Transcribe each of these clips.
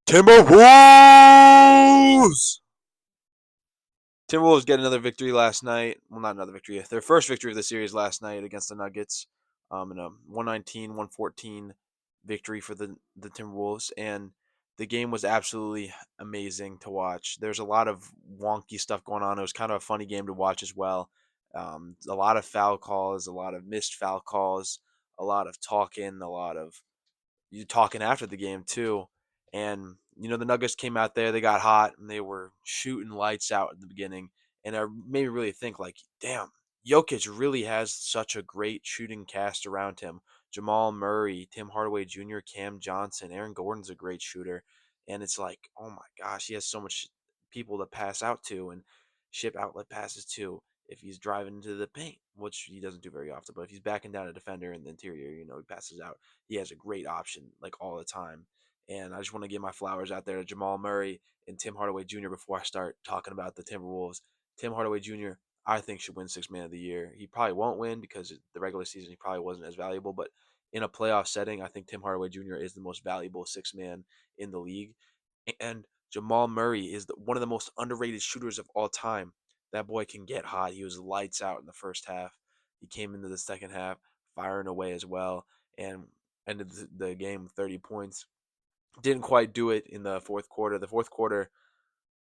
Timberwolves! Timberwolves get another victory last night. Well, not another victory. Their first victory of the series last night against the Nuggets, in a 119-114 victory for the Timberwolves. And the game was absolutely amazing to watch. There's a lot of wonky stuff going on. It was kind of a funny game to watch as well. A lot of foul calls, a lot of missed foul calls, a lot of talking, a lot of you talking after the game too. And the Nuggets came out there, they got hot, and they were shooting lights out at the beginning. And it made me really think, like, damn, Jokic really has such a great shooting cast around him. Jamal Murray, Tim Hardaway Jr., Cam Johnson, Aaron Gordon's a great shooter. And it's like, oh my gosh, he has so much people to pass out to and ship outlet passes to if he's driving into the paint, which he doesn't do very often. But if he's backing down a defender in the interior, he passes out. He has a great option like all the time. And I just want to give my flowers out there to Jamal Murray and Tim Hardaway Jr. before I start talking about the Timberwolves. Tim Hardaway Jr. I think should win Sixth Man of the Year. He probably won't win because the regular season he probably wasn't as valuable, but in a playoff setting, I think Tim Hardaway Jr. is the most valuable six man in the league. And Jamal Murray is one of the most underrated shooters of all time. That boy can get hot. He was lights out in the first half. He came into the second half firing away as well and ended the game with 30 points. Didn't quite do it in the fourth quarter. The fourth quarter,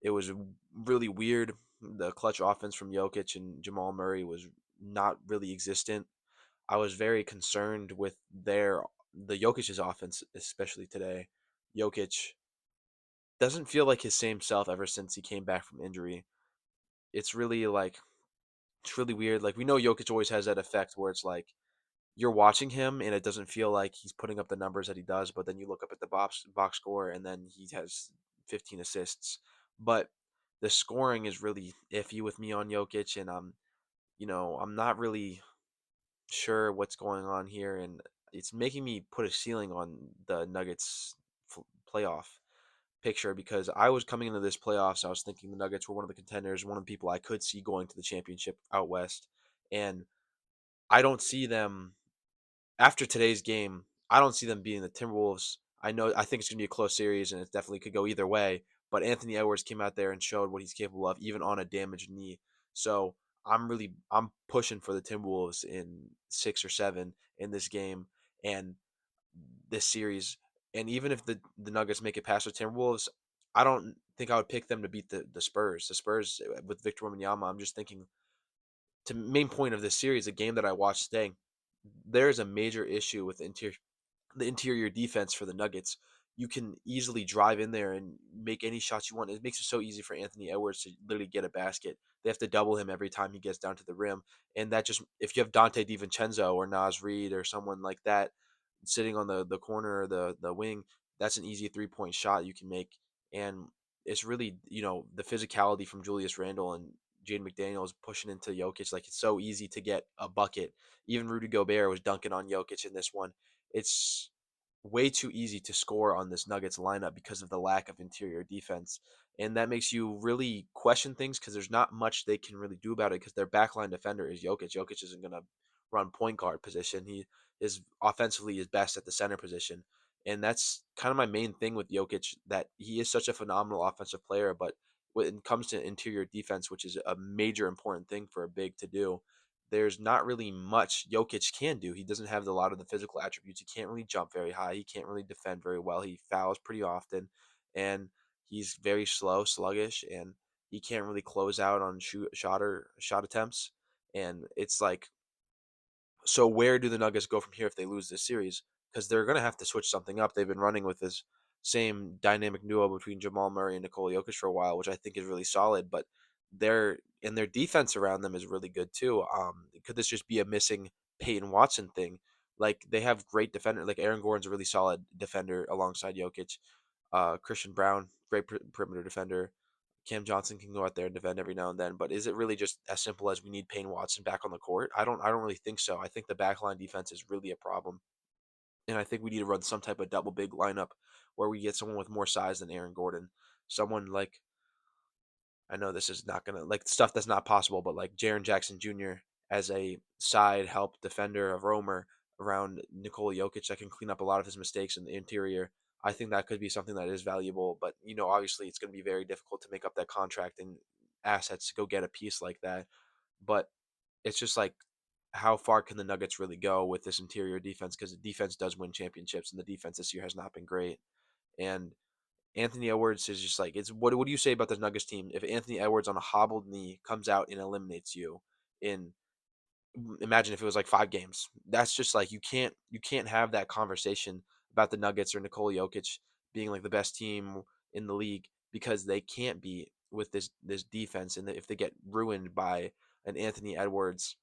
it was really weird. The clutch offense from Jokic and Jamal Murray was not really existent. I was very concerned with the Jokic's offense, especially today. Jokic doesn't feel like his same self ever since he came back from injury. It's really like it's really weird. Like we know Jokic always has that effect where it's like you're watching him and it doesn't feel like he's putting up the numbers that he does, but then you look up at the box score and then he has 15 assists. But the scoring is really iffy with me on Jokic, and I'm not really sure what's going on here, and it's making me put a ceiling on the Nuggets playoff picture because I was coming into this playoffs. I was thinking the Nuggets were one of the contenders, one of the people I could see going to the championship out west, and I don't see them after today's game. I don't see them beating the Timberwolves. I think it's gonna be a close series, and it definitely could go either way. But Anthony Edwards came out there and showed what he's capable of, even on a damaged knee. So I'm pushing for the Timberwolves in 6 or 7 in this game and this series. And even if the Nuggets make it past the Timberwolves, I don't think I would pick them to beat the Spurs. The Spurs with Victor Wembanyama, I'm just thinking to main point of this series, a game that I watched today, there is a major issue with the interior defense for the Nuggets. You can easily drive in there and make any shots you want. It makes it so easy for Anthony Edwards to literally get a basket. They have to double him every time he gets down to the rim. And that just, if you have Dante DiVincenzo or Nas Reed or someone like that sitting on the corner or the wing, that's an easy 3 point shot you can make. And it's really, the physicality from Julius Randle and Jaden McDaniels pushing into Jokic. Like it's so easy to get a bucket. Even Rudy Gobert was dunking on Jokic in this one. It's way too easy to score on this Nuggets lineup because of the lack of interior defense. And that makes you really question things because there's not much they can really do about it because their backline defender is Jokic. Jokic isn't going to run point guard position. He is offensively is best at the center position. And that's kind of my main thing with Jokic, that he is such a phenomenal offensive player, but when it comes to interior defense, which is a major important thing for a big to do, there's not really much Jokic can do. He doesn't have a lot of the physical attributes. He can't really jump very high. He can't really defend very well. He fouls pretty often, and he's very slow, sluggish, and he can't really close out on shot attempts. And it's like, so where do the Nuggets go from here if they lose this series? Because they're going to have to switch something up. They've been running with this same dynamic duo between Jamal Murray and Nikola Jokic for a while, which I think is really solid. But their defense around them is really good too. Could this just be a missing Peyton Watson thing? Like they have great defender, like Aaron Gordon's a really solid defender alongside Jokic. Christian Brown, great perimeter defender. Cam Johnson can go out there and defend every now and then, but is it really just as simple as we need Payne Watson back on the court? I don't really think so. I think the backline defense is really a problem. And I think we need to run some type of double big lineup where we get someone with more size than Aaron Gordon. Someone like, I know this is not gonna like stuff that's not possible, but like Jaren Jackson Jr. as a side help defender of roamer around Nikola Jokic that can clean up a lot of his mistakes in the interior. I think that could be something that is valuable, but obviously it's going to be very difficult to make up that contract and assets to go get a piece like that. But it's just like, how far can the Nuggets really go with this interior defense? Because the defense does win championships, and the defense this year has not been great. And Anthony Edwards is just like, it's what do you say about the Nuggets team if Anthony Edwards on a hobbled knee comes out and eliminates you in, imagine if it was like 5 games. That's just like, you can't have that conversation about the Nuggets or Nikola Jokic being like the best team in the league, because they can't be with this defense, and if they get ruined by an Anthony Edwards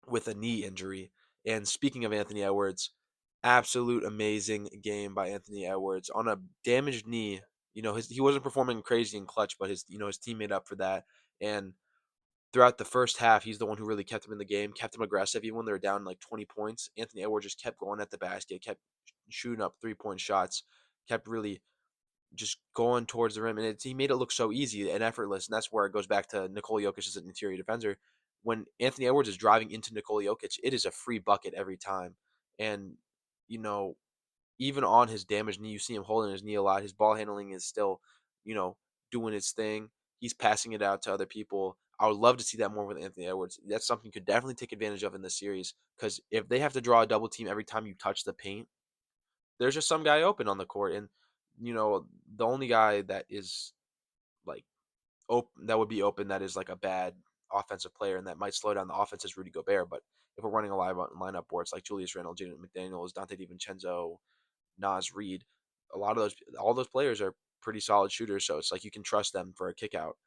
with a knee injury. And speaking of Anthony Edwards, absolute amazing game by Anthony Edwards on a damaged knee. He wasn't performing crazy in clutch, but his team made up for that. And throughout the first half, he's the one who really kept him in the game, kept him aggressive, even when they were down like 20 points. Anthony Edwards just kept going at the basket, kept shooting up 3-point shots, kept really just going towards the rim, and he made it look so easy and effortless. And that's where it goes back to Nikola Jokic as an interior defender. When Anthony Edwards is driving into Nikola Jokic, it is a free bucket every time. And you know, even on his damaged knee, you see him holding his knee a lot. His ball handling is still, you know, doing its thing. He's passing it out to other people. I would love to see that more with Anthony Edwards. That's something you could definitely take advantage of in this series, because if they have to draw a double team every time you touch the paint, there's just some guy open on the court. And the only guy that is like that would be open, that is like a bad offensive player and that might slow down the offense, is Rudy Gobert. But if we're running a live lineup where it's like Julius Randle, Jaden McDaniels, Dante DiVincenzo, Nas Reed, all those players are pretty solid shooters. So it's like you can trust them for a kick out.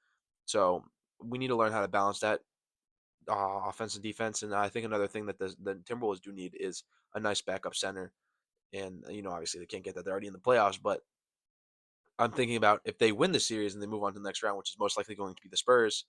So we need to learn how to balance that offense and defense. And I think another thing that the Timberwolves do need is a nice backup center. And obviously they can't get that; they're already in the playoffs. But I'm thinking about, if they win the series and they move on to the next round, which is most likely going to be the Spurs,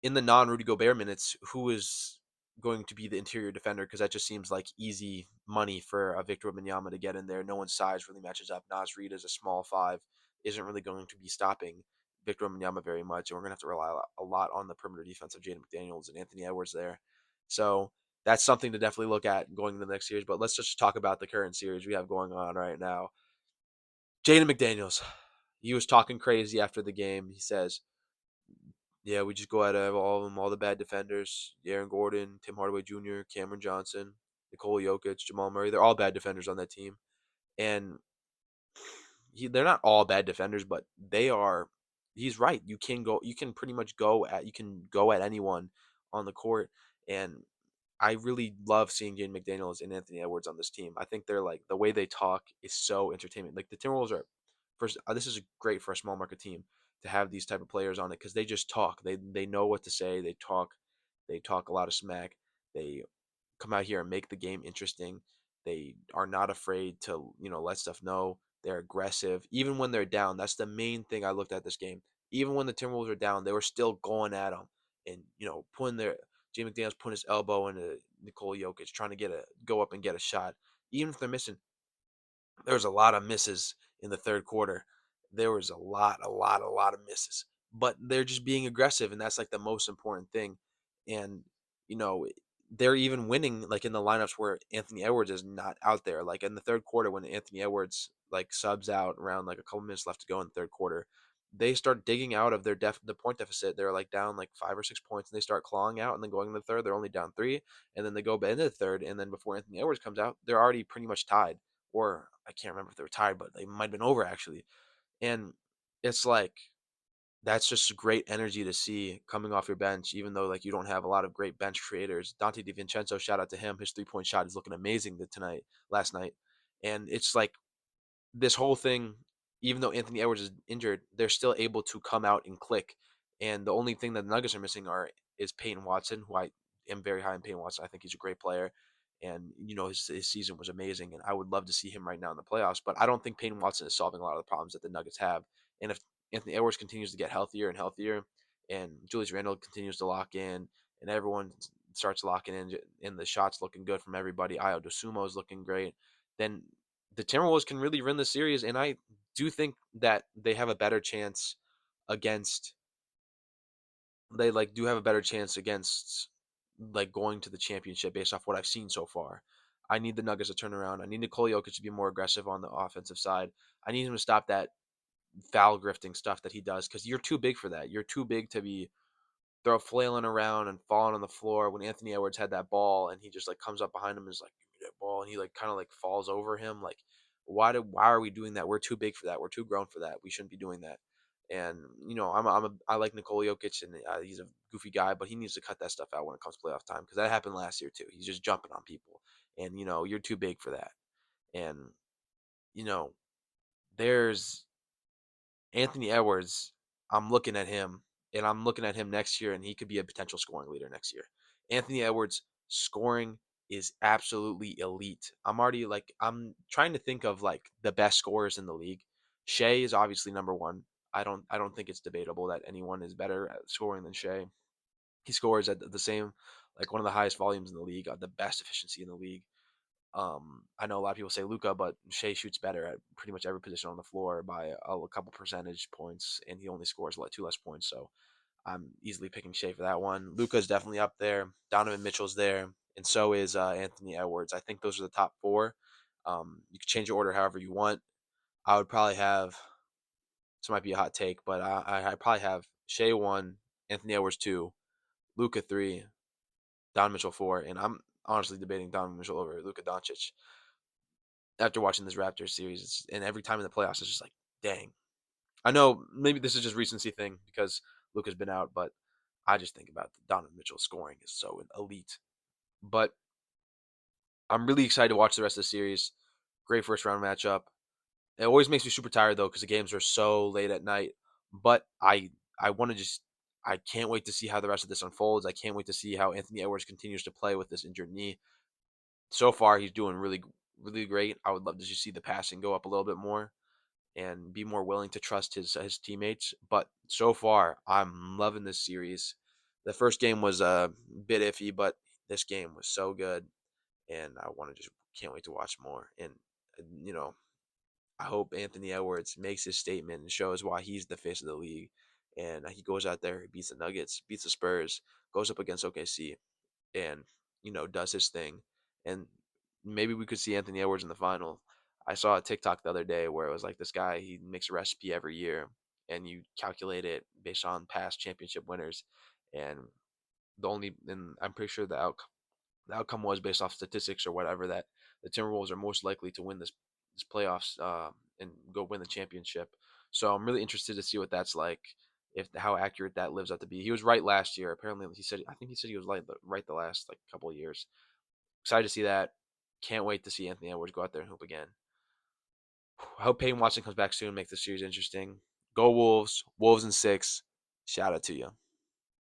in the non-Rudy Gobert minutes, who is going to be the interior defender? Because that just seems like easy money for a Victor Wembanyama to get in there. No one's size really matches up. Nas Reed is a small five, isn't really going to be stopping Victor Wembanyama very much, and we're going to have to rely a lot on the perimeter defense of Jaden McDaniels and Anthony Edwards there. So that's something to definitely look at going into the next series. But let's just talk about the current series we have going on right now. Jaden McDaniels, he was talking crazy after the game. He says, yeah, we just go out of all of them, all the bad defenders. Aaron Gordon, Tim Hardaway Jr., Cameron Johnson, Nikola Jokic, Jamal Murray. They're all bad defenders on that team. And they're not all bad defenders, but they are. He's right. You can go. You can pretty much go at. You can go at anyone on the court. And I really love seeing Jaden McDaniels and Anthony Edwards on this team. I think they're like, the way they talk is so entertainment. Like the Timberwolves are first. This is great for a small market team to have these type of players on it, because they just talk. They know what to say. They talk. They talk a lot of smack. They come out here and make the game interesting. They are not afraid to let stuff know. They're aggressive even when they're down. That's the main thing I looked at this game. Even when the Timberwolves were down, they were still going at them and putting their Jay McDaniels putting his elbow into Nikola Jokic, trying to go up and get a shot. Even if they're missing, there was a lot of misses in the third quarter. There was a lot of misses. But they're just being aggressive, and that's like the most important thing. And you know, they're even winning like in the lineups where Anthony Edwards is not out there. Like in the third quarter, when Anthony Edwards like subs out around like a couple minutes left to go in the third quarter, they start digging out of the point deficit. They're like down like 5 or 6 points, and they start clawing out. And then going in the third, they're only down three, and then they go into the third, and then before Anthony Edwards comes out, they're already pretty much tied, or I can't remember if they were tied, but they might have been over actually. And it's like, that's just great energy to see coming off your bench, even though like you don't have a lot of great bench creators. Dante DiVincenzo, shout out to him. His 3-point shot is looking amazing last night. And it's like, this whole thing, even though Anthony Edwards is injured, they're still able to come out and click. And the only thing that the Nuggets are missing is Peyton Watson, who I am very high in Peyton Watson. I think he's a great player. And, his season was amazing. And I would love to see him right now in the playoffs. But I don't think Peyton Watson is solving a lot of the problems that the Nuggets have. And if Anthony Edwards continues to get healthier and healthier, and Julius Randle continues to lock in, and everyone starts locking in, and the shots looking good from everybody, Ayo Dosumo is looking great, then the Timberwolves can really win the series. And I do think that they have a better chance against they like do have a better chance against like going to the championship based off what I've seen so far. I need the Nuggets to turn around. I need Nikola Jokic to be more aggressive on the offensive side. I need him to stop that foul grifting stuff that he does because you're too big for that. You're too big to be throw flailing around and falling on the floor when Anthony Edwards had that ball and he just like comes up behind him and is like, give me that ball, and he like kind of like falls over him. Like, why are we doing that? We're too big for that. We're too grown for that. We shouldn't be doing that. And I like Nikola Jokic, and he's a goofy guy, but he needs to cut that stuff out when it comes to playoff time because that happened last year too. He's just jumping on people, and you're too big for that. And you know there's Anthony Edwards. I'm looking at him, and I'm looking at him next year, and he could be a potential scoring leader next year. Anthony Edwards scoring is absolutely elite. I'm trying to think of like the best scorers in the league. Shea is obviously number one. I don't think it's debatable that anyone is better at scoring than Shea. He scores at the same, like one of the highest volumes in the league, the best efficiency in the league. I know a lot of people say Luca, but Shea shoots better at pretty much every position on the floor by a couple percentage points, and he only scores like two less points. So I'm easily picking Shea for that one. Luca's definitely up there. Donovan Mitchell's there, and so is Anthony Edwards. I think those are the top four. You can change your order however you want. I would probably have, this might be a hot take, but I probably have Shea one, Anthony Edwards two, Luca three, Donovan Mitchell four, and I'm honestly debating Donovan Mitchell over Luka Doncic after watching this Raptors series. And every time in the playoffs, it's just like, dang. I know maybe this is just recency thing because Luka's been out, but I just think about Donovan Mitchell scoring is so elite. But I'm really excited to watch the rest of the series. Great first round matchup. It always makes me super tired though because the games are so late at night. But I want to just I can't wait to see how the rest of this unfolds. I can't wait to see how Anthony Edwards continues to play with this injured knee. So far, he's doing really great. I would love to just see the passing go up a little bit more and be more willing to trust his teammates. But so far, I'm loving this series. The first game was a bit iffy, but this game was so good, and I want to just can't wait to watch more. And you know, I hope Anthony Edwards makes his statement and shows why he's the face of the league. And he goes out there, beats the Nuggets, beats the Spurs, goes up against OKC, and does his thing. And maybe we could see Anthony Edwards in the final. I saw a TikTok the other day where it was like this guy, he makes a recipe every year and you calculate it based on past championship winners, and I'm pretty sure the outcome was based off statistics or whatever that the Timberwolves are most likely to win this playoffs and go win the championship. So I'm really interested to see what that's like, if how accurate that lives up to be. He was right last year. Apparently, he said he was right the last like couple of years. Excited to see that. Can't wait to see Anthony Edwards go out there and hoop again. I hope Peyton Watson comes back soon, make the series interesting. Go Wolves! Wolves in 6. Shout out to you.